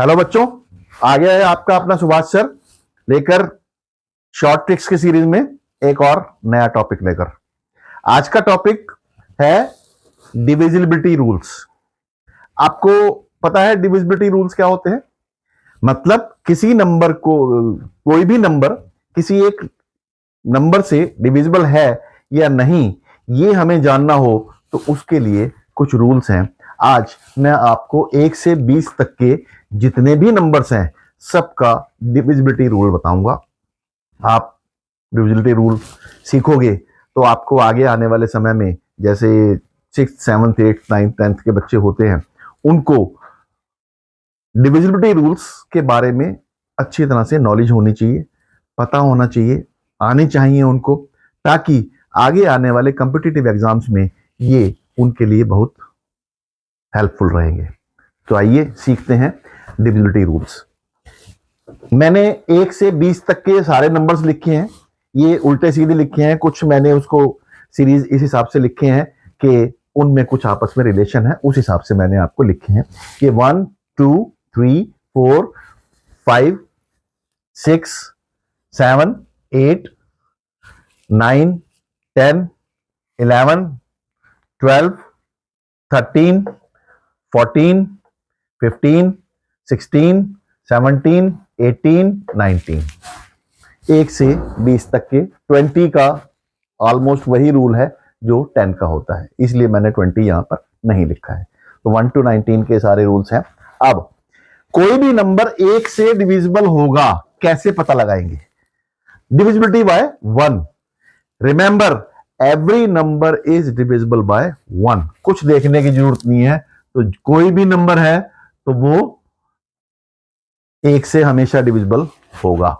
Hello बच्चों, आ गया है आपका अपना सुभाष सर लेकर शॉर्ट ट्रिक्स की सीरीज में एक और नया टॉपिक लेकर। आज का टॉपिक है डिविजिबिलिटी रूल्स। आपको पता है डिविजिबिलिटी रूल्स क्या होते हैं? मतलब किसी नंबर को, कोई भी नंबर किसी एक नंबर से डिविजिबल है या नहीं, ये हमें जानना हो तो उसके लिए कुछ रूल्स हैं। आज मैं आपको 1 से 20 तक के जितने भी नंबर्स हैं सबका डिविजिबिलिटी रूल बताऊंगा। आप डिविजिबिलिटी रूल सीखोगे तो आपको आगे आने वाले समय में, जैसे 6th 7th 8th 9th 10th के बच्चे होते हैं, उनको डिविजिबिलिटी रूल्स के बारे में अच्छी तरह से नॉलेज होनी चाहिए, पता होना चाहिए, आनी चाहिए उनको, ताकि आगे आने वाले कॉम्पिटिटिव एग्जाम्स में ये उनके लिए बहुत हेल्पफुल रहेंगे। तो आइए सीखते हैं डिविजिबिलिटी रूल्स। मैंने 1 से 20 तक के सारे नंबर्स लिखे हैं, ये उल्टे सीधे लिखे हैं, कुछ मैंने उसको सीरीज इस हिसाब से लिखे हैं कि उनमें कुछ आपस में रिलेशन है, उस हिसाब से मैंने आपको लिखे हैं कि 1 2 3 4 5 6 7 8 9 10 11 12 13 14 15 16 17 18 19। 1 से 20 तक के 20 का ऑलमोस्ट वही रूल है जो 10 का होता है, इसलिए मैंने 20 यहां पर नहीं लिखा है। तो 1 to 19 के सारे रूल्स हैं। अब कोई भी नंबर 1 से डिविजिबल होगा, कैसे पता लगाएंगे? Divisibility bye 1। Remember, every number is divisible by 1। कुछ देखने की जरूरत नहीं है, तो कोई भी नंबर है तो वो 1 से हमेशा डिविजिबल होगा।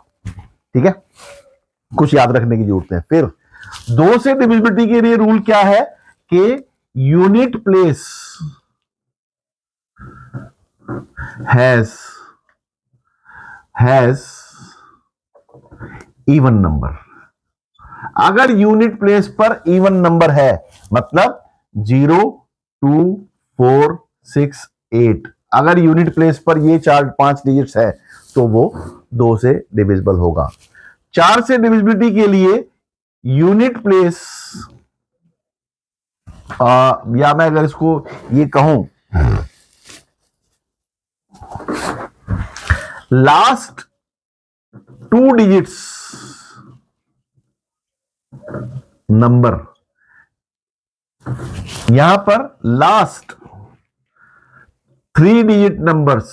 ठीक है, कुछ याद रखने की जरूरत है। फिर 2 से डिविजिबिलिटी के लिए रूल क्या है कि unit place has even number. अगर यूनिट प्लेस पर इवन नंबर है, मतलब 0 2 4 6 8, अगर यूनिट प्लेस पर ये 4-5 डिजिट्स है तो वो 2 से डिविजिबल होगा। 4 से डिविजिबिलिटी के लिए यूनिट प्लेस, या मैं अगर इसको ये कहूं, लास्ट 2 डिजिट्स नंबर, यहां पर last 3 digit numbers,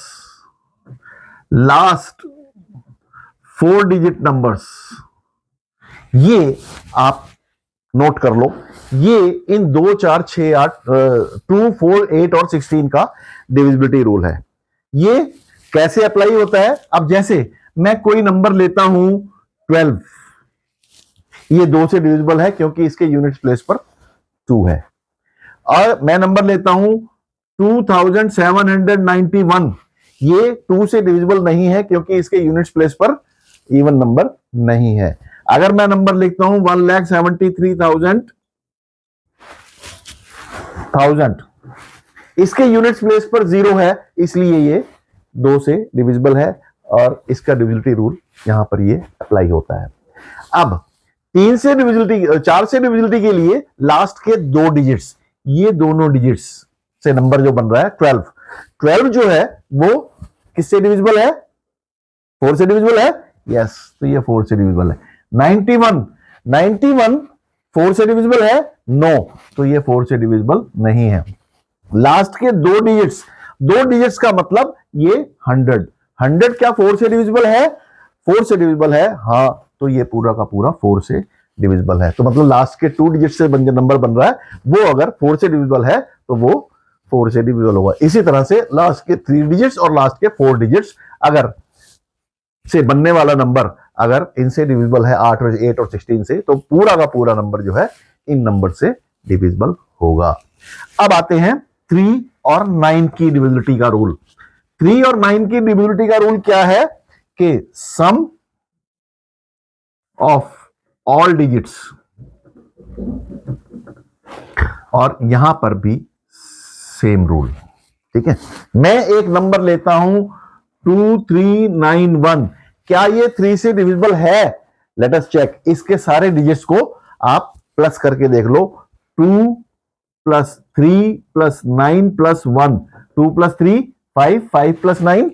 last 4 digit numbers, ये आप नोट कर लो। ये इन 2 4 6 8 2 4 8 और 16 का डिविजिबिलिटी रूल है। ये कैसे अप्लाई होता है? अब जैसे मैं कोई नंबर लेता हूं 12, ये 2 से डिविजिबल है क्योंकि इसके यूनिट प्लेस पर 2 है। और मैं नंबर लेता हूं 2791, ये 2 से डिविजिबल नहीं है क्योंकि इसके यूनिट्स प्लेस पर इवन नंबर नहीं है। अगर मैं नंबर लिखता हूं 1,73,000, इसके यूनिट्स प्लेस पर 0 है, इसलिए ये 2 से डिविजिबल है और इसका डिविजिबिलिटी रूल यहां पर ये अप्लाई होता है। अब 3 से डिविजिबिलिटी, 4 से डिविजिबिलिटी के लिए लास्ट के 2 डिजिट्स, ये दोनों डिजिट्स से नंबर जो बन रहा है 12 जो है वो किससे डिविजिबल है? 4 से डिविजिबल है। यस, तो ये 4 से डिविजिबल है। 91 4 से डिविजिबल है? नो, तो ये 4 से डिविजिबल नहीं है। लास्ट के 2 डिजिट्स का मतलब ये 100 क्या 4 से डिविजिबल है? 4 से डिविजिबल है, हाँ, तो ये पूरा का पूरा 4 से डिविजिबल है। तो मतलब लास्ट के 2 डिजिट से नंबर बन रहा है, वो अगर 4 से डिविजिबल है तो वो 4 से डिविजिबल होगा। इसी तरह से लास्ट के 3 डिजिट्स और लास्ट के 4 डिजिट्स अगर से बनने वाला नंबर अगर इनसे डिविजिबल है 8 और 16 से, तो पूरा का पूरा नंबर जो है इन नंबर से डिविजिबल होगा। अब आते हैं 3 और 9 की डिविजिबिलिटी का रूल। 3 और 9 की डिविजिबिलिटी का रूल क्या है कि सम ऑफ ऑल डिजिट्स, और यहां पर भी सेम रूल। ठीक है, मैं एक नंबर लेता हूं 2391, क्या ये 3 से डिविजिबल है? Let us check. इसके सारे डिजिट्स को आप प्लस करके देख लो। 2 plus 3 plus 9 plus 1, 2 plus 3 5, 5 plus 9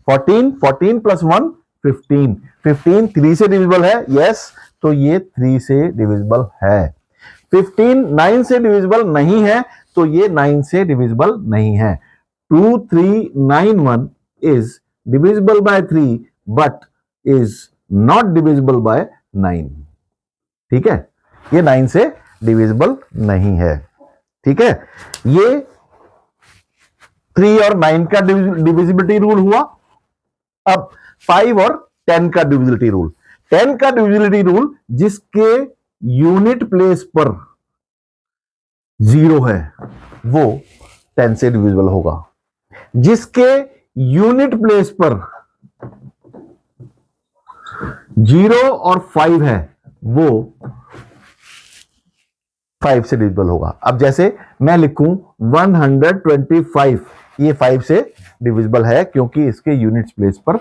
14, 14 plus 1 15, 15 3 से डिविजिबल है, यस, तो ये 3 से डिविजिबल है। 15 9 से डिविजिबल नहीं है, तो ये 9 से डिविजिबल नहीं है। 2391 is divisible by 3 but is not divisible by 9। ठीक है, ये 9 से डिविजिबल नहीं है। ठीक है, ये 3 और 9 का डिविजिबिलिटी रूल हुआ। अब 5 और 10 का डिविजिबिलिटी रूल। 10 का डिविजिबिलिटी रूल, जिसके यूनिट प्लेस पर 0 है वो 10 से डिविजिबल होगा। जिसके यूनिट प्लेस पर 0 और 5 है वो 5 से डिविजिबल होगा। अब जैसे मैं लिखूं 125, ये 5 से डिविजिबल है क्योंकि इसके यूनिट प्लेस पर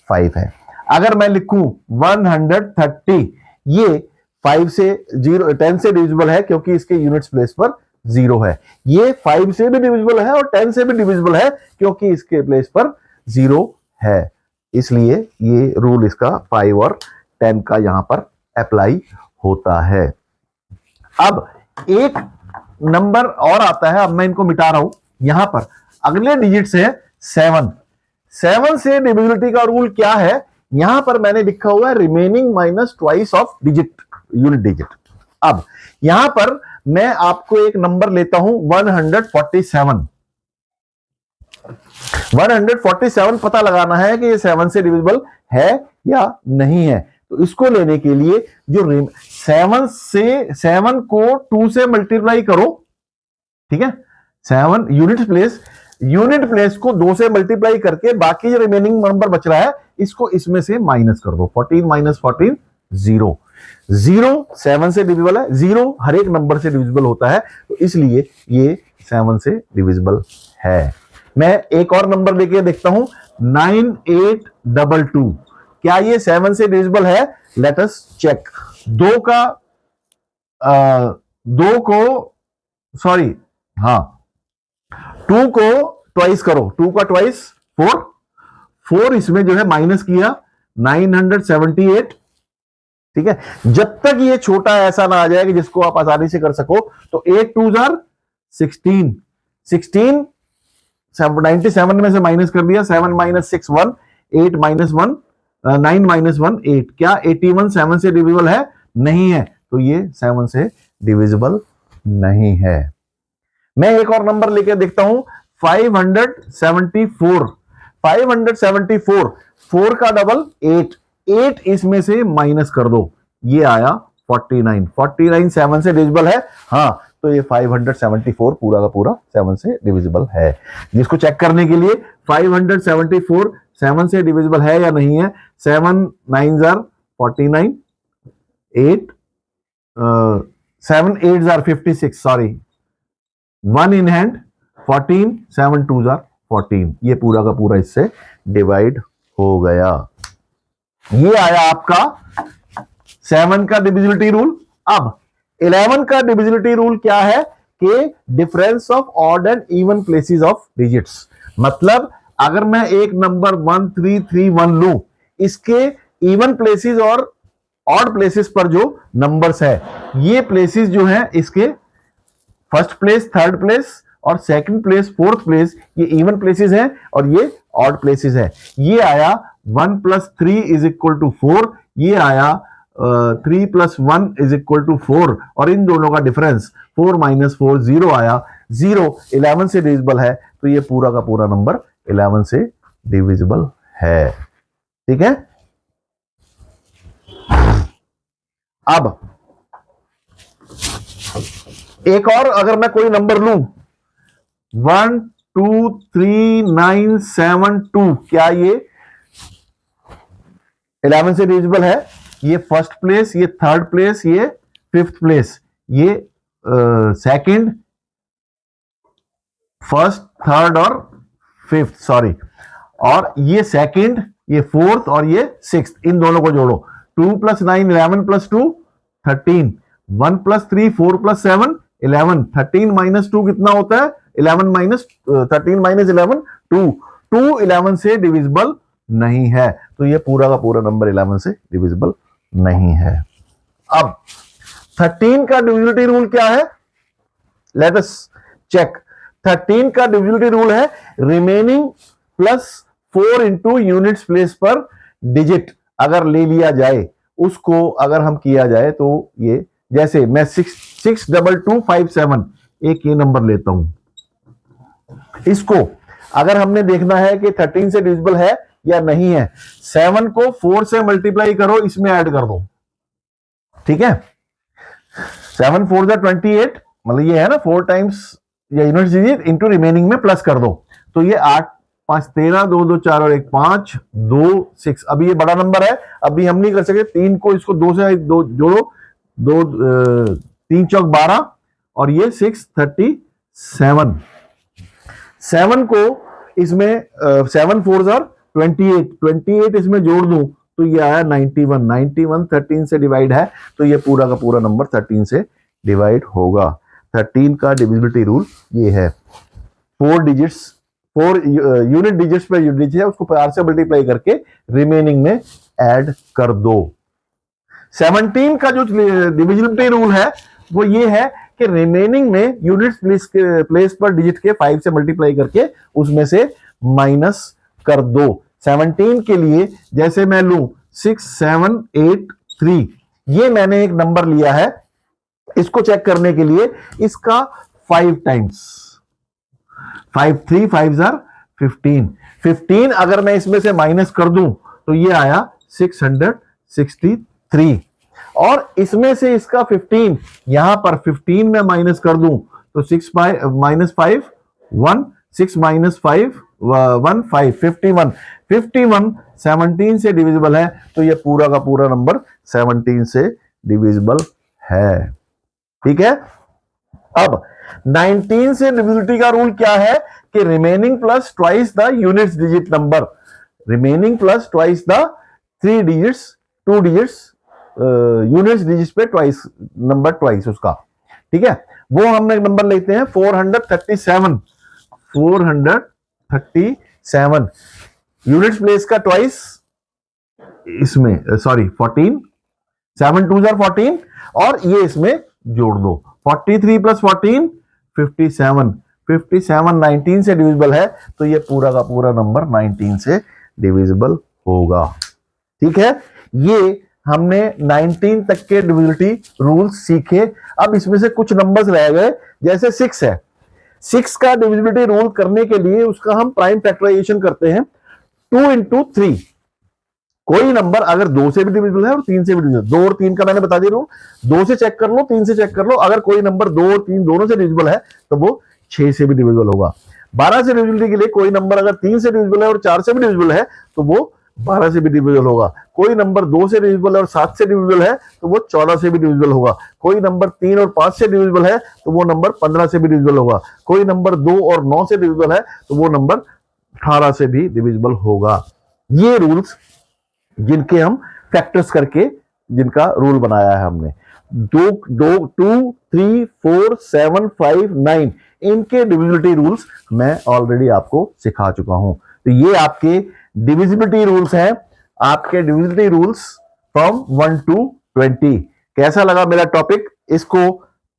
5 है। अगर मैं लिखूं 130, ये 5 से 10 से डिविजिबल है क्योंकि इसके यूनिट्स प्लेस पर 0 है। ये 5 से भी डिविजिबल है और 10 से भी डिविजिबल है क्योंकि इसके प्लेस पर 0 है। इसलिए ये रूल इसका 5 और 10 का यहां पर अप्लाई होता है। अब एक नंबर और आता है, अब मैं इनको मिटा रहा हूं। यहां पर अगले डिजिट है 7। 7 से डिविजिबिलिटी का रूल क्या है? यहां पर मैंने लिखा हुआ है remaining minus twice of digit, unit digit. अब यहां पर मैं आपको एक नंबर लेता हूं 147। 147 पता लगाना है कि ये 7 से डिविजिबल है या नहीं है। तो इसको लेने के लिए जो 7 को 2 से मल्टीप्लाई करो। ठीक है, 7 यूनिट प्लेस को 2 से मल्टीप्लाई करके बाकी जो रिमेनिंग नंबर बच रहा है इसको इसमें से माइनस कर दो। 14 माइनस 14 0। 0 7 से डिविजिबल है, 0 हर एक नंबर से डिविजिबल होता है, तो इसलिए ये 7 से डिविजिबल है। मैं एक और नंबर लेके देखता हूं 9822, क्या ये 7 से डिविजिबल है? Let us check. 2 को सॉरी, हाँ, 2 को ट्वाइस करो, 2 का ट्वाइस 4 इसमें जो है माइनस किया 978। ठीक है, जब तक ये छोटा ऐसा ना आ जाए कि जिसको आप आसानी से कर सको, तो 8 2 16 16 97 में से माइनस कर दिया, 7 माइनस 6 1, 8 माइनस 1 9 माइनस 1 8। क्या 81 7 से डिविजिबल है? नहीं है, तो ये 7 से डिविजिबल नहीं है। मैं एक और नंबर लेकर देखता हूं 574। 574, 4 का डबल 8, 8 इसमें से माइनस कर दो, ये आया 49। 49 7 से डिविजिबल है, हाँ, तो ये 574 पूरा का पूरा 7 से डिविजिबल है। जिसको चेक करने के लिए 574 7 से डिविजिबल है या नहीं है, 7 9 49, 8 7 8 56, सॉरी, 1 इन हैंड 14, 7 2 14, ये पूरा का पूरा इससे डिवाइड हो गया। ये आया आपका 7 का डिविजिबिलिटी रूल। अब 11 का डिविजिबिलिटी रूल क्या है कि difference of odd and even places of digits. मतलब अगर मैं एक नंबर 1331 लूं, इसके इवन प्लेसेस और ऑड प्लेसेस पर जो नंबर्स है, ये प्लेसेस जो है इसके फर्स्ट प्लेस, थर्ड प्लेस और सेकंड प्लेस, फोर्थ प्लेस, ये इवन प्लेसेस हैं और ये ऑड प्लेसेस है। ये आया 1 + 3 = 4, ये आया 3 + 1 = 4, और इन दोनों का डिफरेंस 4 - 4 0 आया। 0 11 से डिविजिबल है, तो ये पूरा का पूरा नंबर 11 से डिविजिबल है। ठीक है, अब एक और अगर मैं कोई नंबर लूं 1 2 3 9 7 2, क्या ये 11 से डिविजिबल है? ये फर्स्ट प्लेस, ये थर्ड प्लेस, ये फिफ्थ प्लेस, ये सेकंड, फर्स्ट, थर्ड और फिफ्थ, सॉरी, और ये सेकंड, ये फोर्थ और ये सिक्स, इन दोनों को जोड़ो। 2 + 9 11 + 2 13, 1 + 3 4 + 7 11, 13 - 2 कितना होता है? 11 - 13 - 11 2, 2 11 से डिविजिबल नहीं है, तो ये पूरा का पूरा नंबर 11 से डिविजिबल नहीं है। अब 13 का डिविजिबिलिटी रूल क्या है? Let us check. 13 का डिविजिबिलिटी रूल है रिमेनिंग +4 इंटू यूनिट्स प्लेस पर डिजिट अगर ले लिया जाए, उसको अगर हम किया जाए तो ये, जैसे मैं 62257 एक ये नंबर लेता हूं, इसको अगर हमने देखना है कि 13 से डिविजिबल है या नहीं है, 7 को 4 से मल्टीप्लाई करो, इसमें ऐड कर दो, ठीक है? 7 4 जा 28, मतलब ये है ना 4 टाइम्स या यूनिट्स डिजिट इंटू रिमेनिंग में प्लस कर दो, तो ये 8 5 13, 2 2 4 और 1 5 2 6। अभी ये बड़ा नंबर है, अभी हम नहीं कर सकते, 3 को इसको 2 से 2 जोड़ो, 2 3 चौक 12 और ये 6 37। 7 को इसमें 7 4 जा 28, 28 इसमें जोड़ दूं तो ये आया 91, 91 13 से डिवाइड है, तो ये पूरा का पूरा नंबर 13 से डिवाइड होगा। 13 का डिविजिबिलिटी रूल ये है, 4 डिजिट्स, 4 यूनिट डिजिट्स पे यूनिट है, उसको 4 से मल्टीप्लाई करके रिमेनिंग में ऐड कर दो। 17 का जो डिविजिबिलिटी रूल है वो ये है कि रिमेनिंग में यूनिट्स प्लेस पर डिजिट के 5 से मल्टीप्लाई करके उसमें से माइनस कर दो। 17 के लिए जैसे मैं लूं 6783, ये मैंने एक नंबर लिया है, इसको चेक करने के लिए इसका 5 टाइम्स, 5 3 5 जार 15, 15 अगर मैं इसमें से माइनस कर दूं तो ये आया 663, और इसमें से इसका 15 यहां पर 15 में माइनस कर दूं तो 6 - 5 1 6 - 5 1 5 51, 51 17 से डिविजिबल है, तो ये पूरा का पूरा नंबर 17 से डिविजिबल है, ठीक है? अब 19 से डिविजिबिलिटी का रूल क्या है कि remaining plus twice the units digit number, remaining plus twice the 3 digits 2 digits units digits पे ट्वाइस नंबर, ट्वाइस उसका, ठीक है? वो हम एक नंबर लेते हैं 437, 437 यूनिट्स प्लेस का ट्वाइस इसमें, सॉरी 14, 7 2 जार 14 और ये इसमें जोड़ दो, 43 + 14 57, 57 19 से डिविजिबल है, तो ये पूरा का पूरा नंबर 19 से डिविजिबल होगा, ठीक है? ये हमने 19 तक के डिविजिबिलिटी रूल्स सीखे। अब इसमें से कुछ नंबर्स रह गए, जैसे 6 है, 6 का डिविजिबिलिटी रूल करने के लिए उसका हम प्राइम फैक्टराइजेशन करते हैं 2 × 3। कोई नंबर अगर 2 से भी डिविजिबल है और 3 से भी डिविजिबल, 2 और 3 का मैंने बता दिया, 2 से चेक कर लो, 3 से चेक कर लो, अगर कोई नंबर 2 और 3 दोनों से डिविजिबल है तो वो 6 से भी डिविजिबल होगा। 12 से डिविजिबिलिटी के लिए कोई नंबर अगर 3 से डिविजिबल है और 4 से भी डिविजिबल है तो वो 12 से भी डिविजिबल होगा। कोई नंबर 2 से डिविजिबल है और 7 से डिविजिबल है तो वो 14 से भी डिविजिबल होगा। कोई नंबर 3 और 5 से डिविजिबल है तो वो नंबर 15 से भी डिविजिबल होगा। कोई नंबर 2 और 9 से डिविजिबल है तो वो नंबर 18 से भी डिविजिबल होगा। ये रूल्स जिनके हम फैक्टर्स करके जिनका रूल बनाया है हमने, 2 2 3 4 7 5 9 इनके डिविजिबिलिटी रूल्स मैं ऑलरेडी आपको सिखा चुका हूं। तो ये आपके डिविजिबिलिटी रूल्स हैं, आपके डिविजिबिलिटी रूल्स फ्रॉम 1 to 20। कैसा लगा मेरा टॉपिक? इसको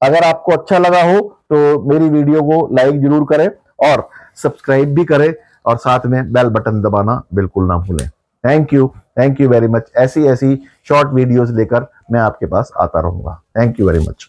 अगर आपको अच्छा लगा हो तो मेरी वीडियो को लाइक जरूर करें और सब्सक्राइब भी करें और साथ में बेल बटन दबाना बिल्कुल ना भूलें। Thank you very much. ऐसी शॉर्ट वीडियोस लेकर मैं आपके पास आता रहूंगा। Thank you very much.